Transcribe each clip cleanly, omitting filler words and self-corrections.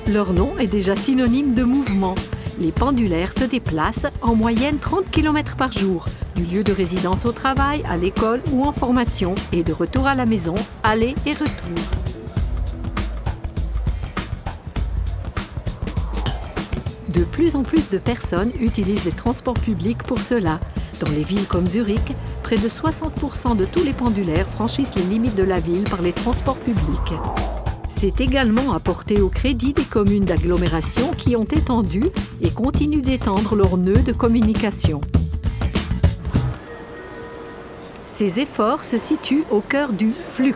Leur nom est déjà synonyme de mouvement. Les pendulaires se déplacent en moyenne 30 km par jour, du lieu de résidence au travail, à l'école ou en formation, et de retour à la maison, aller et retour. De plus en plus de personnes utilisent les transports publics pour cela. Dans les villes comme Zurich, près de 60% de tous les pendulaires franchissent les limites de la ville par les transports publics. C'est également apporté au crédit des communes d'agglomération qui ont étendu et continuent d'étendre leurs nœuds de communication. Ces efforts se situent au cœur du Flux,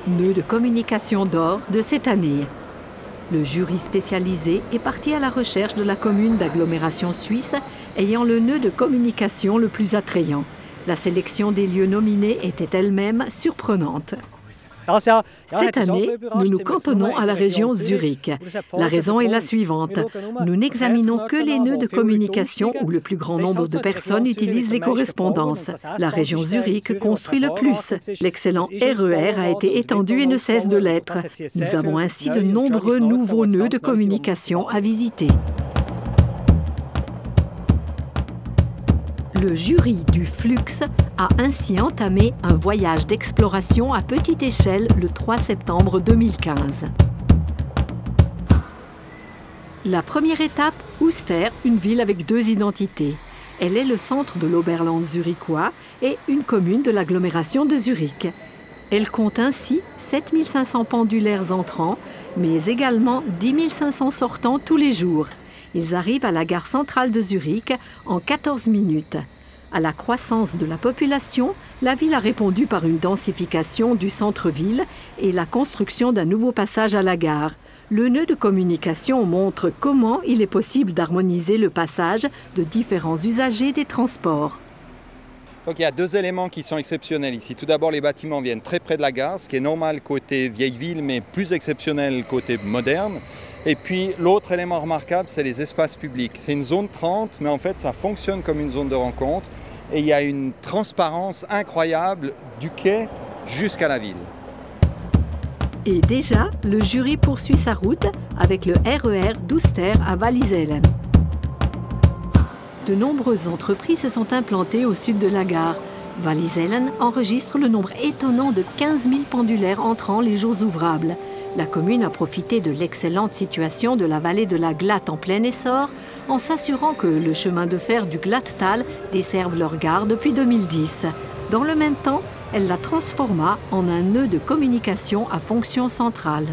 nœud de communication d'or de cette année. Le jury spécialisé est parti à la recherche de la commune d'agglomération suisse ayant le nœud de communication le plus attrayant. La sélection des lieux nominés était elle-même surprenante. Cette année, nous nous cantonnons à la région Zurich. La raison est la suivante. Nous n'examinons que les nœuds de communication où le plus grand nombre de personnes utilisent les correspondances. La région Zurich construit le plus. L'excellent RER a été étendu et ne cesse de l'être. Nous avons ainsi de nombreux nouveaux nœuds de communication à visiter. Le jury du Flux a ainsi entamé un voyage d'exploration à petite échelle le 3 septembre 2015. La première étape, Uster, une ville avec deux identités. Elle est le centre de l'Oberland zurichois et une commune de l'agglomération de Zurich. Elle compte ainsi 7 500 pendulaires entrants, mais également 10 500 sortants tous les jours. Ils arrivent à la gare centrale de Zurich en 14 minutes. À la croissance de la population, la ville a répondu par une densification du centre-ville et la construction d'un nouveau passage à la gare. Le nœud de communication montre comment il est possible d'harmoniser le passage de différents usagers des transports. Donc il y a deux éléments qui sont exceptionnels ici. Tout d'abord, les bâtiments viennent très près de la gare, ce qui est normal côté vieille ville, mais plus exceptionnel côté moderne. Et puis l'autre élément remarquable, c'est les espaces publics. C'est une zone 30, mais en fait ça fonctionne comme une zone de rencontre. Et il y a une transparence incroyable du quai jusqu'à la ville. Et déjà, le jury poursuit sa route avec le RER d'Uster à Wallisellen. De nombreuses entreprises se sont implantées au sud de la gare. Wallisellen enregistre le nombre étonnant de 15 000 pendulaires entrant les jours ouvrables. La commune a profité de l'excellente situation de la vallée de la Glatt en plein essor en s'assurant que le chemin de fer du Glatttal desserve leur gare depuis 2010. Dans le même temps, elle la transforma en un nœud de communication à fonction centrale.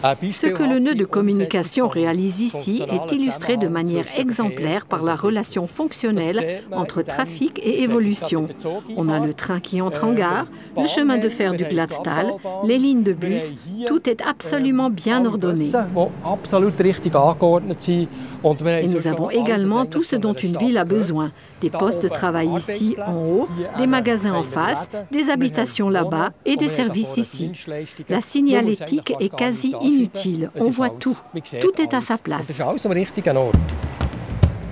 Ce que le nœud de communication réalise ici est illustré de manière exemplaire par la relation fonctionnelle entre trafic et évolution. On a le train qui entre en gare, le chemin de fer du Glatttal, les lignes de bus, tout est absolument bien ordonné. Et nous avons également tout ce dont une ville a besoin. Des postes de travail ici en haut, des magasins en face, des habitations là-bas et des services ici. La signalétique est quasi inutile. On voit tout. Tout est à sa place.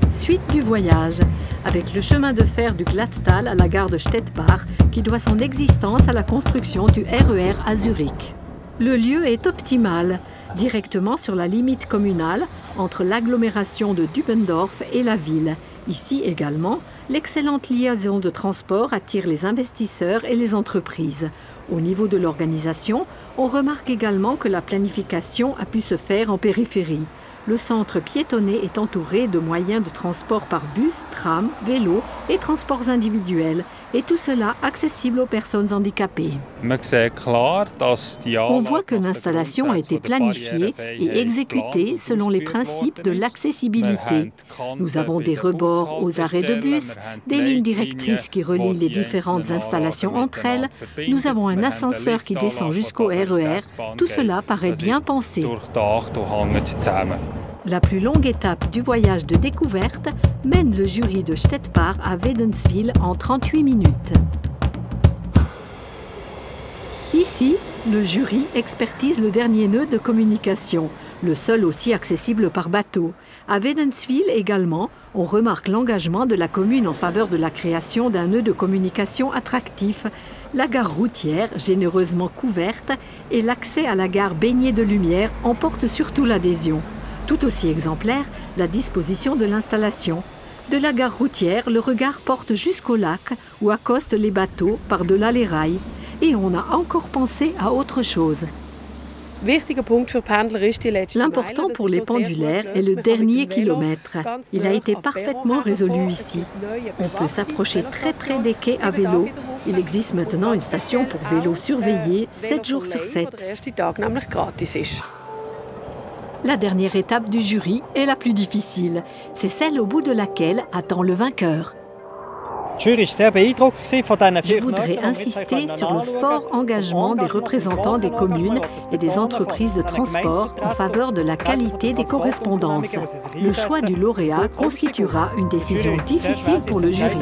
Suite du voyage, avec le chemin de fer du Glatttal à la gare de Stettbach, qui doit son existence à la construction du RER à Zurich. Le lieu est optimal, directement sur la limite communale entre l'agglomération de Dubendorf et la ville. Ici également, l'excellente liaison de transport attire les investisseurs et les entreprises. Au niveau de l'organisation, on remarque également que la planification a pu se faire en périphérie. Le centre piétonné est entouré de moyens de transport par bus, tram, vélo et transports individuels, et tout cela accessible aux personnes handicapées. On voit que l'installation a été planifiée et exécutée selon les principes de l'accessibilité. Nous avons des rebords aux arrêts de bus, des lignes directrices qui relient les différentes installations entre elles, nous avons un ascenseur qui descend jusqu'au RER, tout cela paraît bien pensé. La plus longue étape du voyage de découverte mène le jury de Stettbach à Wädenswil en 38 minutes. Ici, le jury expertise le dernier nœud de communication, le seul aussi accessible par bateau. À Wädenswil également, on remarque l'engagement de la commune en faveur de la création d'un nœud de communication attractif. La gare routière, généreusement couverte, et l'accès à la gare baignée de lumière emportent surtout l'adhésion. Tout aussi exemplaire, la disposition de l'installation. De la gare routière, le regard porte jusqu'au lac où accostent les bateaux par-delà les rails. Et on a encore pensé à autre chose. L'important pour les pendulaires est le dernier kilomètre. Il a été parfaitement résolu ici. On peut s'approcher très près des quais à vélo. Il existe maintenant une station pour vélos surveillés 7 jours sur 7. La dernière étape du jury est la plus difficile. C'est celle au bout de laquelle attend le vainqueur. Je voudrais insister sur le fort engagement des représentants des communes et des entreprises de transport en faveur de la qualité des correspondances. Le choix du lauréat constituera une décision difficile pour le jury.